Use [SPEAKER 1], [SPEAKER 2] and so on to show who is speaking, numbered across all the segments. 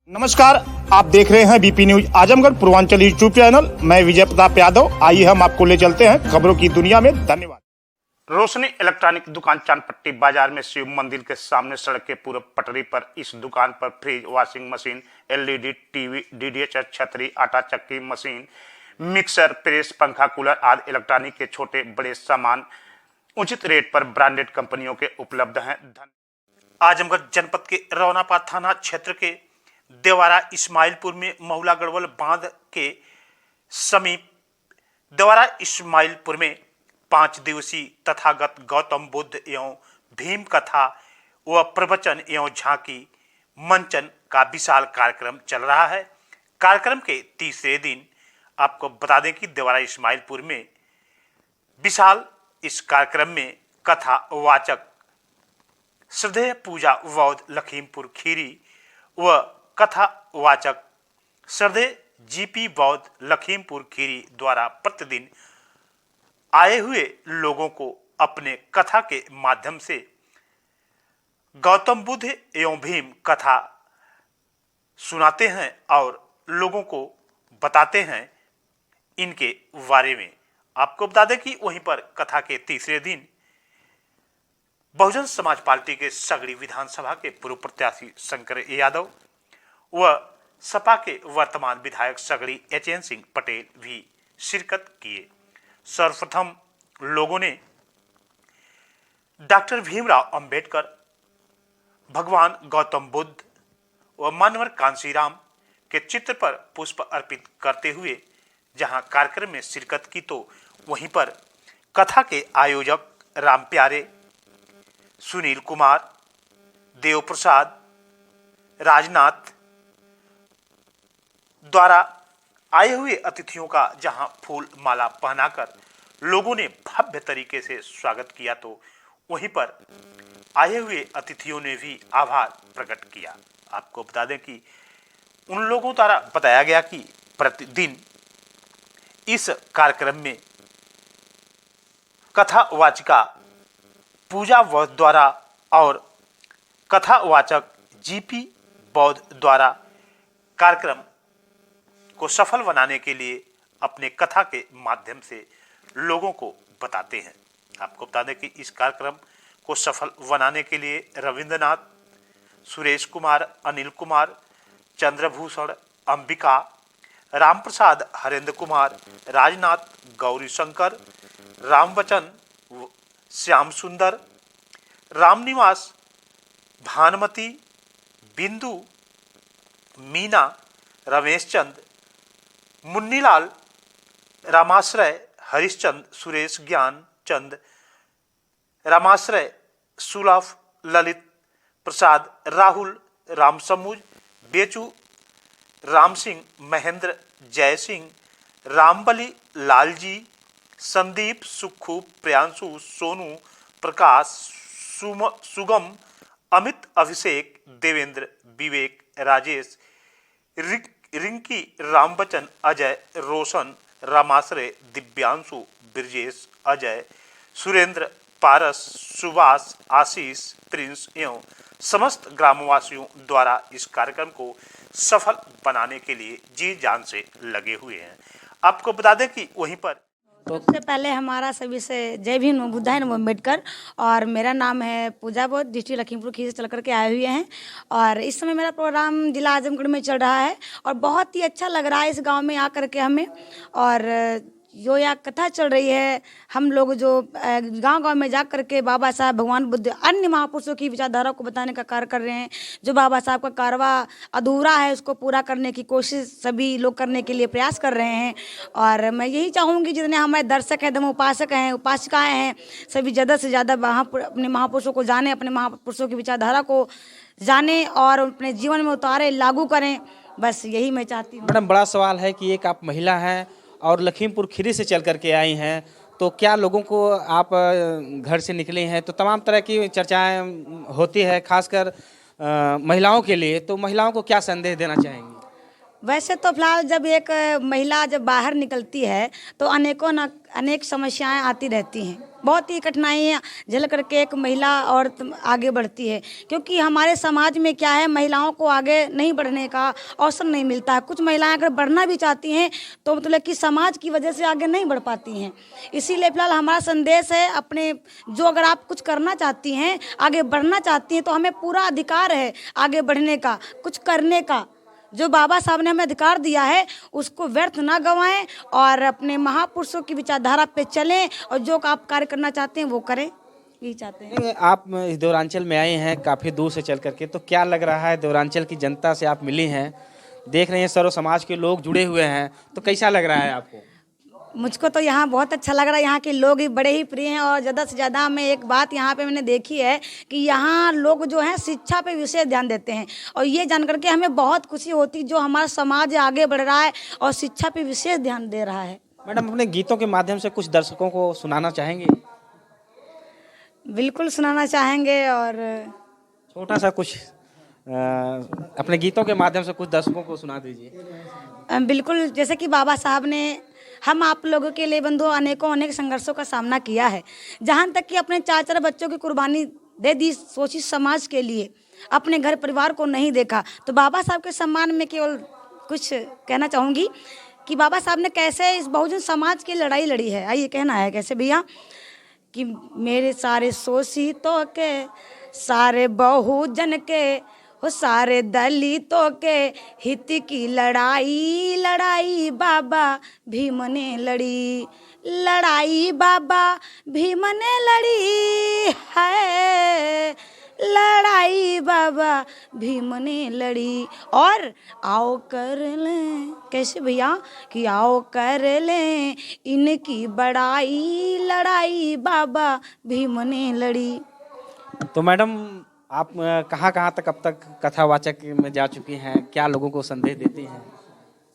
[SPEAKER 1] नमस्कार, आप देख रहे हैं BP news Azamgarh Purvanchal YouTube channel. मैं विजय प्रताप यादव। आइए हम आपको ले चलते हैं खबरों की दुनिया में। धन्यवाद। रोशनी इलेक्ट्रॉनिक दुकान चांदपट्टी बाजार में शिव मंदिर के सामने सड़क के पूर्व पटरी पर इस दुकान पर fridge, washing machine, LED TV, DDH छतरी, आटा चक्की मशीन, मिक्सर, प्रेस, पंखा, कूलर आदि इलेक्ट्रॉनिक के छोटे बड़े सामान उचित रेट पर ब्रांडेड कंपनियों के उपलब्ध हैं। आजमगढ़ जनपद के रौनापाद थाना क्षेत्र के देवारा इस्माइलपुर में महुला गढ़वल बांध के समीप देवारा इस्माइलपुर में 5 दिवसीय तथागत गौतम बुद्ध एवं भीम कथा व प्रवचन एवं झांकी मंचन का विशाल कार्यक्रम चल रहा है। कार्यक्रम के तीसरे दिन आपको बता दें कि देवारा इस्माइलपुर में विशाल इस कार्यक्रम में कथा वाचक श्रद्धेय पूजा बौद्ध लखीमपुर खीरी व कथा वाचक श्रद्धेय जीपी बौद्ध लखीमपुर खीरी द्वारा प्रतिदिन आए हुए लोगों को अपने कथा के माध्यम से गौतम बुद्ध एवं भीम कथा सुनाते हैं और लोगों को बताते हैं इनके बारे में। आपको बता दें कि वहीं पर कथा के तीसरे दिन बहुजन समाज पार्टी के सगड़ी विधानसभा के पूर्व प्रत्याशी शंकर यादव व सपा के वर्तमान विधायक सगड़ी एचएन सिंह पटेल भी शिरकत किए। सर्वप्रथम लोगों ने डॉक्टर भीमराव अंबेडकर, भगवान गौतम बुद्ध व मानवर कांशीराम के चित्र पर पुष्प अर्पित करते हुए जहां कार्यक्रम में शिरकत की, तो वहीं पर कथा के आयोजक राम प्यारे, सुनील कुमार, देव प्रसाद, राजनाथ द्वारा आए हुए अतिथियों का जहां फूल माला पहनाकर लोगों ने भव्य तरीके से स्वागत किया, तो वहीं पर आए हुए अतिथियों ने भी आभार प्रकट किया। आपको बता दें कि उन लोगों द्वारा बताया गया कि प्रतिदिन इस कार्यक्रम में कथावाचिका पूजा बौद्ध द्वारा और कथावाचक जीपी बौद्ध द्वारा कार्यक्रम को सफल बनाने के लिए अपने कथा के माध्यम से लोगों को बताते हैं। आपको बता दें कि इस कार्यक्रम को सफल बनाने के लिए रविंद्रनाथ, सुरेश कुमार, अनिल कुमार, चंद्रभूषण, अंबिका, रामप्रसाद, हरेंद्र कुमार, राजनाथ, गौरी शंकर, रामवचन, श्याम सुंदर, रामनिवास, भानुमति, बिंदु, मीना, रमेश चंद, मुन्नीलाल, रामाश्रय, हरिश्चंद, सुरेश, ज्ञान चंद, रामाश्रय, सुलभ, ललित प्रसाद, राहुल, राम समूज, बेचू, राम सिंह, महेंद्र, जय सिंह, रामबली, लालजी, संदीप, सुखू, प्रियांशु, सोनू, प्रकाश, सुगम, अमित, अभिषेक, देवेंद्र, विवेक, राजेश, रिंकी, रामबचन, अजय, रोशन, रामाश्रय, दिव्यांशु, ब्रजेश, अजय, सुरेंद्र, पारस, सुभाष, आशीष, प्रिंस एवं समस्त ग्रामवासियों द्वारा इस कार्यक्रम को सफल बनाने के लिए जी जान से लगे हुए हैं। आपको बता दें कि वहीं पर
[SPEAKER 2] सबसे पहले हमारा सभी से जय भीम बुद्धाय नमो अम्बेडकर। और मेरा नाम है पूजा बौद्ध, डिस्ट्रिक्ट लखीमपुर खीरी से चल करके आए हुए हैं। और इस समय मेरा प्रोग्राम जिला आजमगढ़ में चल रहा है और बहुत ही अच्छा लग रहा है इस गांव में आ करके हमें। और जो यहाँ कथा चल रही है, हम लोग जो गांव-गांव में जा करके बाबा साहब, भगवान बुद्ध, अन्य महापुरुषों की विचारधारा को बताने का कार्य कर रहे हैं। जो बाबा साहब का कारवा अधूरा है उसको पूरा करने की कोशिश सभी लोग करने के लिए प्रयास कर रहे हैं। और मैं यही चाहूँगी जितने हमारे दर्शक हैं, धर्म उपासक हैं, उपासिकाएँ हैं, सभी ज़्यादा से ज़्यादा अपने महापुरुषों को जाने, अपने महापुरुषों की विचारधारा को जाने और अपने जीवन में उतारे, लागू करें। बस यही मैं चाहती हूँ।
[SPEAKER 3] मैडम, बड़ा सवाल है कि एक आप महिला हैं और लखीमपुर खीरी से चल करके आई हैं, तो क्या लोगों को आप घर से निकले हैं तो तमाम तरह की चर्चाएं होती है, खासकर महिलाओं के लिए, तो महिलाओं को क्या संदेश देना चाहेंगी?
[SPEAKER 2] वैसे तो फिलहाल जब एक महिला जब बाहर निकलती है तो अनेक समस्याएं आती रहती हैं, बहुत ही कठिनाइयाँ झेल करके एक महिला औरत आगे बढ़ती है। क्योंकि हमारे समाज में क्या है, महिलाओं को आगे नहीं बढ़ने का अवसर नहीं मिलता है। कुछ महिलाएं अगर बढ़ना भी चाहती हैं तो मतलब कि समाज की वजह से आगे नहीं बढ़ पाती हैं। इसीलिए फिलहाल हमारा संदेश है, अपने जो अगर आप कुछ करना चाहती हैं, आगे बढ़ना चाहती हैं, तो हमें पूरा अधिकार है आगे बढ़ने का, कुछ करने का। जो बाबा साहब ने हमें अधिकार दिया है उसको व्यर्थ ना गंवाएं और अपने महापुरुषों की विचारधारा पे चलें और जो आप कार्य करना चाहते हैं वो करें, यही चाहते हैं।
[SPEAKER 3] आप इस देवरांचल में आए हैं काफ़ी दूर से चल करके, तो क्या लग रहा है, देवरांचल की जनता से आप मिली हैं, देख रहे हैं सर्व समाज के लोग जुड़े हुए हैं, तो कैसा लग रहा है आपको?
[SPEAKER 2] मुझको तो यहाँ बहुत अच्छा लग रहा है। यहाँ के लोग ही बड़े ही प्रिय हैं और ज़्यादा से ज़्यादा मैं एक बात यहाँ पे मैंने देखी है कि यहाँ लोग जो हैं शिक्षा पे विशेष ध्यान देते हैं और ये जान करके हमें बहुत खुशी होती जो हमारा समाज आगे बढ़ रहा है और शिक्षा पे विशेष ध्यान दे रहा है।
[SPEAKER 3] मैडम, अपने गीतों के माध्यम से कुछ दर्शकों को सुनाना चाहेंगे?
[SPEAKER 2] बिल्कुल सुनाना चाहेंगे। और
[SPEAKER 3] छोटा सा कुछ अपने गीतों के माध्यम से कुछ दर्शकों को सुना दीजिए।
[SPEAKER 2] बिल्कुल, जैसे कि बाबा साहब ने हम आप लोगों के लिए बंधु अनेक संघर्षों का सामना किया है। जहाँ तक कि अपने 4 बच्चों की कुर्बानी दे दी सोची समाज के लिए, अपने घर परिवार को नहीं देखा। तो बाबा साहब के सम्मान में केवल कुछ कहना चाहूँगी कि बाबा साहब ने कैसे इस बहुजन समाज की लड़ाई लड़ी है। आइए कहना है कैसे भैया कि मेरे सारे शोषितों के, सारे बहुजन के, वो सारे दलितों के हित की लड़ाई लड़ाई बाबा भीम ने लड़ी, लड़ाई बाबा भीम ने लड़ी है, लड़ाई बाबा भीम ने लड़ी। और आओ कर लें, कैसे भैया कि आओ कर लें इनकी बड़ाई, लड़ाई बाबा भीम ने लड़ी।
[SPEAKER 3] तो मैडम, आप कहाँ तक अब तक कथावाचक में जा चुकी हैं, क्या लोगों को संदेश देती हैं?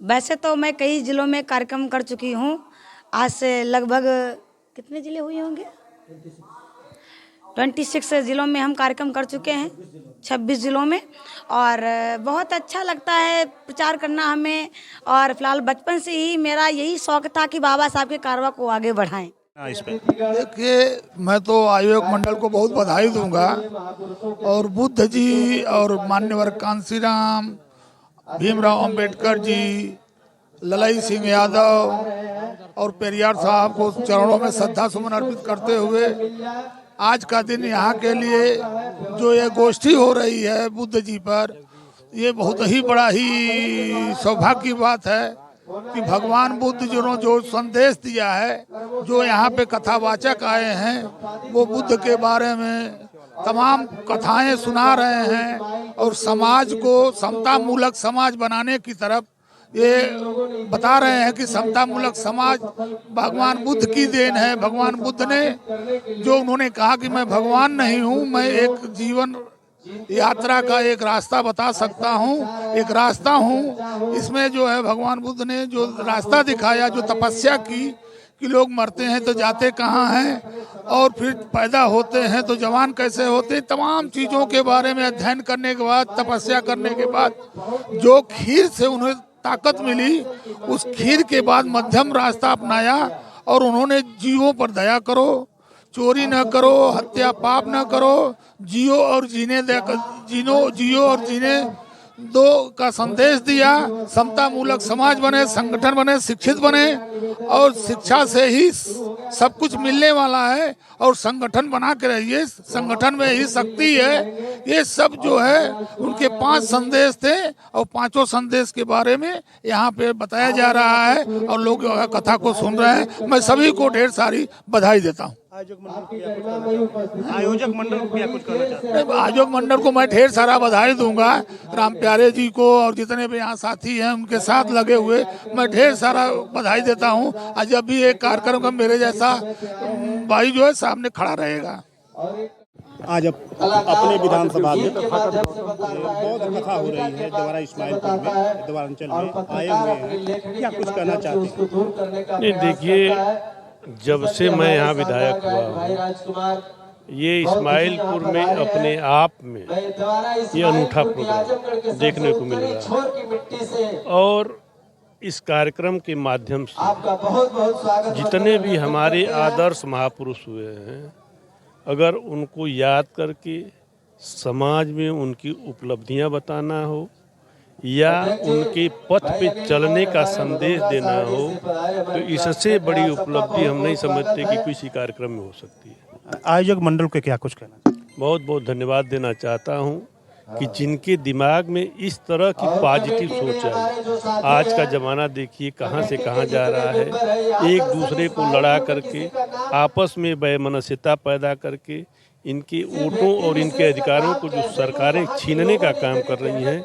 [SPEAKER 2] वैसे तो मैं कई जिलों में कार्यक्रम कर चुकी हूँ। आज से लगभग कितने जिले हुए होंगे, 26 जिलों में हम कार्यक्रम कर चुके हैं, 26 जिलों में। और बहुत अच्छा लगता है प्रचार करना हमें। और फिलहाल बचपन से ही मेरा यही शौक था कि बाबा साहब के कारवा को आगे बढ़ाएं।
[SPEAKER 4] देखिए, मैं तो आयोग मंडल को बहुत बधाई दूंगा और बुद्ध जी और मान्यवर कांसीराम, भीमराव अंबेडकर जी, ललाई सिंह यादव और पेरियार साहब को चरणों में श्रद्धा सुमन अर्पित करते हुए आज का दिन यहाँ के लिए जो ये गोष्ठी हो रही है बुद्ध जी पर, ये बहुत ही बड़ा ही सौभाग्य की बात है कि भगवान बुद्ध जिन्होंने जो संदेश दिया है, जो यहाँ पे कथावाचक आए हैं वो बुद्ध के बारे में तमाम कथाएं सुना रहे हैं और समाज को समता मूलक समाज बनाने की तरफ ये बता रहे हैं कि समता मूलक समाज भगवान बुद्ध की देन है। भगवान बुद्ध ने जो उन्होंने कहा कि मैं भगवान नहीं हूँ, मैं एक जीवन यात्रा का एक रास्ता बता सकता हूँ, एक रास्ता हूँ। इसमें जो है भगवान बुद्ध ने जो रास्ता दिखाया, जो तपस्या की कि लोग मरते हैं तो जाते कहाँ हैं और फिर पैदा होते हैं तो जवान कैसे होते हैं, तमाम चीज़ों के बारे में अध्ययन करने के बाद, तपस्या करने के बाद जो खीर से उन्हें ताकत मिली, उस खीर के बाद मध्यम रास्ता अपनाया और उन्होंने जीवों पर दया करो, चोरी न करो, हत्या पाप न करो, जियो और जीने दो का संदेश दिया। समता मूलक समाज बने, संगठन बने, शिक्षित बने और शिक्षा से ही सब कुछ मिलने वाला है और संगठन बना के रहिए, संगठन में ही शक्ति है। ये सब जो है उनके 5 संदेश थे और 5 संदेश के बारे में यहाँ पे बताया जा रहा है और लोग कथा को सुन रहे हैं। मैं सभी को ढेर सारी बधाई देता हूँ।
[SPEAKER 1] आयोजक मंडल को क्या कुछ करना चाहते हैं?
[SPEAKER 4] आयोजक मंडल को मैं ढेर सारा बधाई दूंगा, राम प्यारे जी को और जितने भी यहाँ साथी हैं उनके साथ लगे हुए मैं ढेर सारा बधाई देता हूँ। आज जब भी एक कार्यक्रम का मेरे जैसा भाई जो है सामने खड़ा रहेगा।
[SPEAKER 1] आज अपने विधानसभा में बहुत कथा हो रही है, द्वारा इस्माइलपुर में, द्वारांचल में आए हुए हैं, क्या कुछ कहना चाहते हैं?
[SPEAKER 5] नहीं, देखिए, जब से मैं यहाँ विधायक हुआ हूँ, ये इस्माइलपुर में अपने आप में ये अनूठा प्रोग्राम देखने को मिल रहा है। और इस कार्यक्रम के माध्यम से जितने भी हमारे आदर्श महापुरुष हुए हैं, अगर उनको याद करके समाज में उनकी उपलब्धियां बताना हो या उनके पथ पे चलने का संदेश देना हो, तो इससे बड़ी उपलब्धि हम नहीं समझते कि किसी कार्यक्रम में हो सकती है।
[SPEAKER 1] आयोजक मंडल को क्या कुछ कहना चाहिए?
[SPEAKER 5] बहुत बहुत धन्यवाद देना चाहता हूं कि जिनके दिमाग में इस तरह की पॉजिटिव सोच है। आज का ज़माना देखिए कहां से कहां जा रहा है। एक दूसरे को लड़ा करके, आपस में वैमनस्यता पैदा करके, इनके वोटों और इनके अधिकारों को जो सरकारें छीनने का काम कर रही हैं,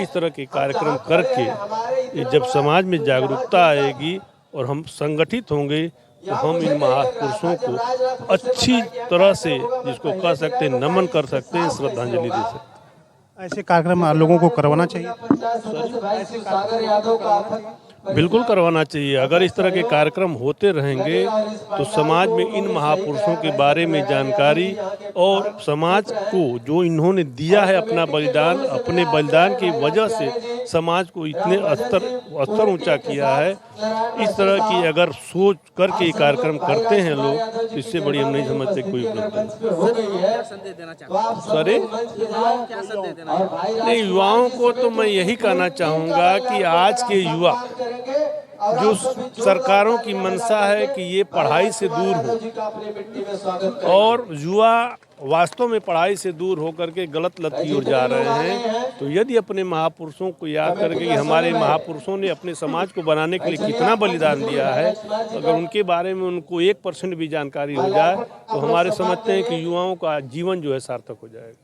[SPEAKER 5] इस तरह के कार्यक्रम करके जब समाज में जागरूकता आएगी और हम संगठित होंगे, तो हम इन महापुरुषों को अच्छी तरह से, जिसको कह सकते हैं नमन कर सकते हैं, श्रद्धांजलि दे सकते हैं।
[SPEAKER 1] ऐसे कार्यक्रम लोगों को करवाना चाहिए।
[SPEAKER 5] बिल्कुल करवाना चाहिए। अगर इस तरह के कार्यक्रम होते रहेंगे तो समाज में इन महापुरुषों के बारे में जानकारी और समाज को जो इन्होंने दिया है अपना बलिदान, अपने बलिदान की वजह से समाज को इतने स्तर ऊंचा किया है, इस तरह की अगर सोच करके कार्यक्रम करते हैं लोग, तो इससे बड़ी हम नहीं समझते कोई उपलब्धि। नहीं, युवाओं को तो मैं यही कहना चाहूँगा कि आज के युवा, जो सरकारों की मंशा है कि ये पढ़ाई से दूर हो, और युवा वास्तव में पढ़ाई से दूर होकर के गलत लत की ओर जा रहे हैं, तो यदि अपने महापुरुषों को याद करके कि हमारे महापुरुषों ने अपने समाज को बनाने के लिए कितना बलिदान दिया है, अगर उनके बारे में उनको 1% भी जानकारी हो जाए, तो हमारे समझते हैं कि युवाओं का जीवन जो है सार्थक हो जाएगा।